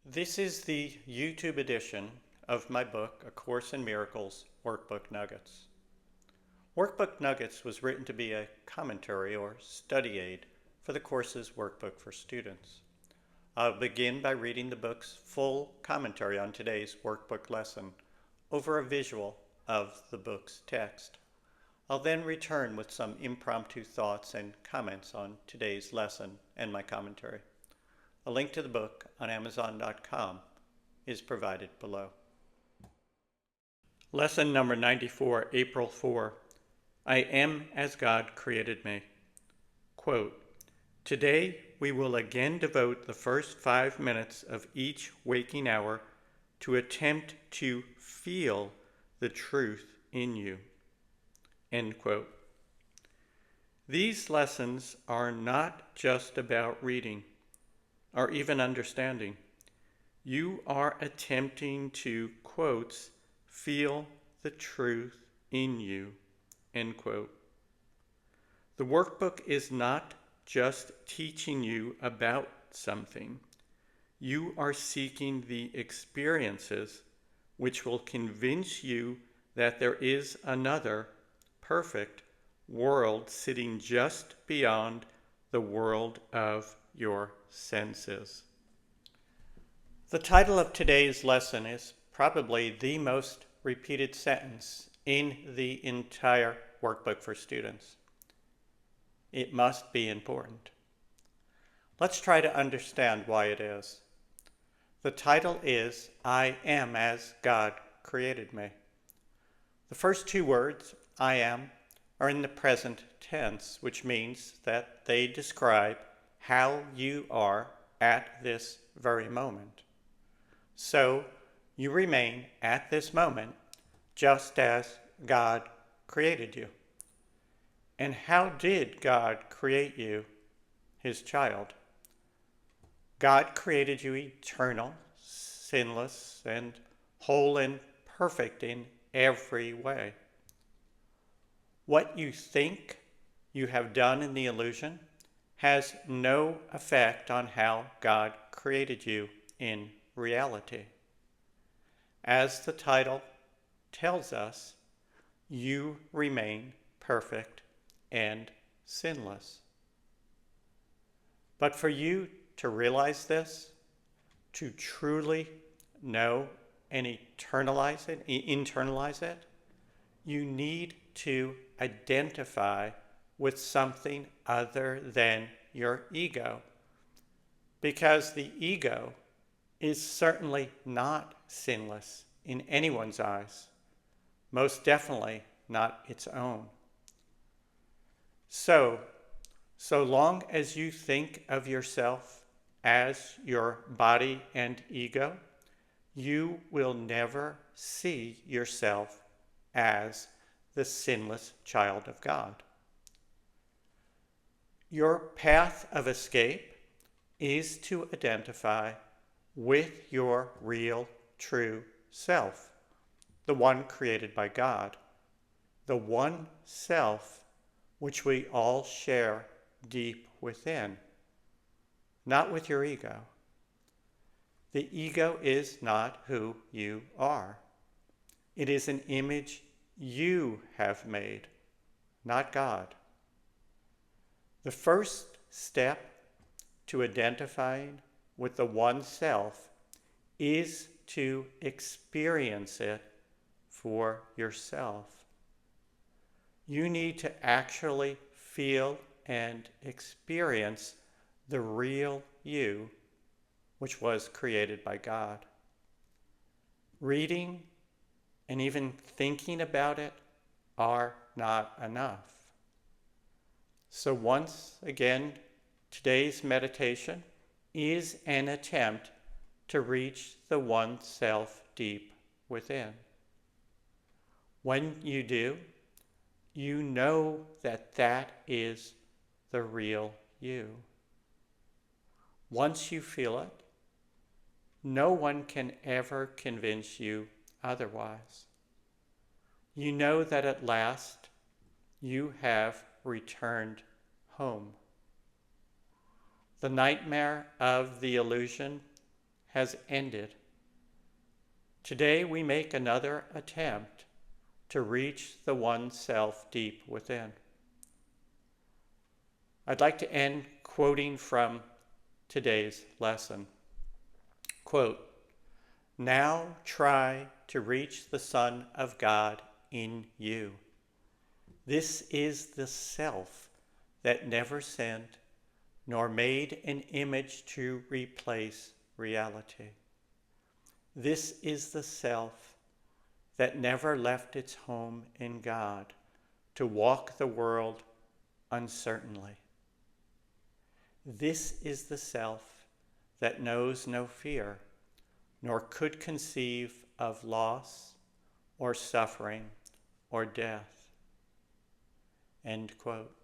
This is the YouTube edition of my book, A Course in Miracles Workbook Nuggets. Workbook Nuggets was written to be a commentary or study aid for the course's workbook for students. I'll begin by reading the book's full commentary on today's workbook lesson over a visual of the book's text. I'll then return with some impromptu thoughts and comments on today's lesson and my commentary. A link to the book on Amazon.com is provided below. Lesson number 94, April 4. I am as God created me. Quote, today we will again devote the first 5 minutes of each waking hour to attempt to feel the truth in you. End quote. These lessons are not just about reading or even understanding. You are attempting to, quotes, feel the truth in you, end quote. The workbook is not just teaching you about something. You are seeking the experiences which will convince you that there is another perfect world sitting just beyond the world of your senses. The title of today's lesson is probably the most repeated sentence in the entire workbook for students. It must be important. Let's try to understand why it is. The title is, I am as God created me. The first two words, I am, are in the present tense, which means that they describe how you are at this very moment. So you remain at this moment just as God created you. And how did God create you, his child? God created you eternal, sinless, and whole and perfect in every way. What you think you have done in the illusion has no effect on how God created you in reality. As the title tells us, you remain perfect and sinless. But for you to realize this, to truly know and internalize it, you need to identify with something other than your ego. Because the ego is certainly not sinless in anyone's eyes, most definitely not its own. So long as you think of yourself as your body and ego, you will never see yourself as the sinless child of God. Your path of escape is to identify with your real, true self, the one created by God, the one self which we all share deep within, not with your ego. The ego is not who you are. It is an image you have made, not God. The first step to identifying with the one self is to experience it for yourself. You need to actually feel and experience the real you, which was created by God. Reading and even thinking about it are not enough. So once again, today's meditation is an attempt to reach the one self deep within. When you do, you know that that is the real you. Once you feel it, no one can ever convince you otherwise. You know that at last you have returned home. The nightmare of the illusion has ended. Today we make another attempt to reach the one self deep within. I'd like to end quoting from today's lesson. Quote, "Now try to reach the Son of God in you. This is the self that never sinned, nor made an image to replace reality. This is the self that never left its home in God to walk the world uncertainly. This is the self that knows no fear, nor could conceive of loss or suffering or death." End quote.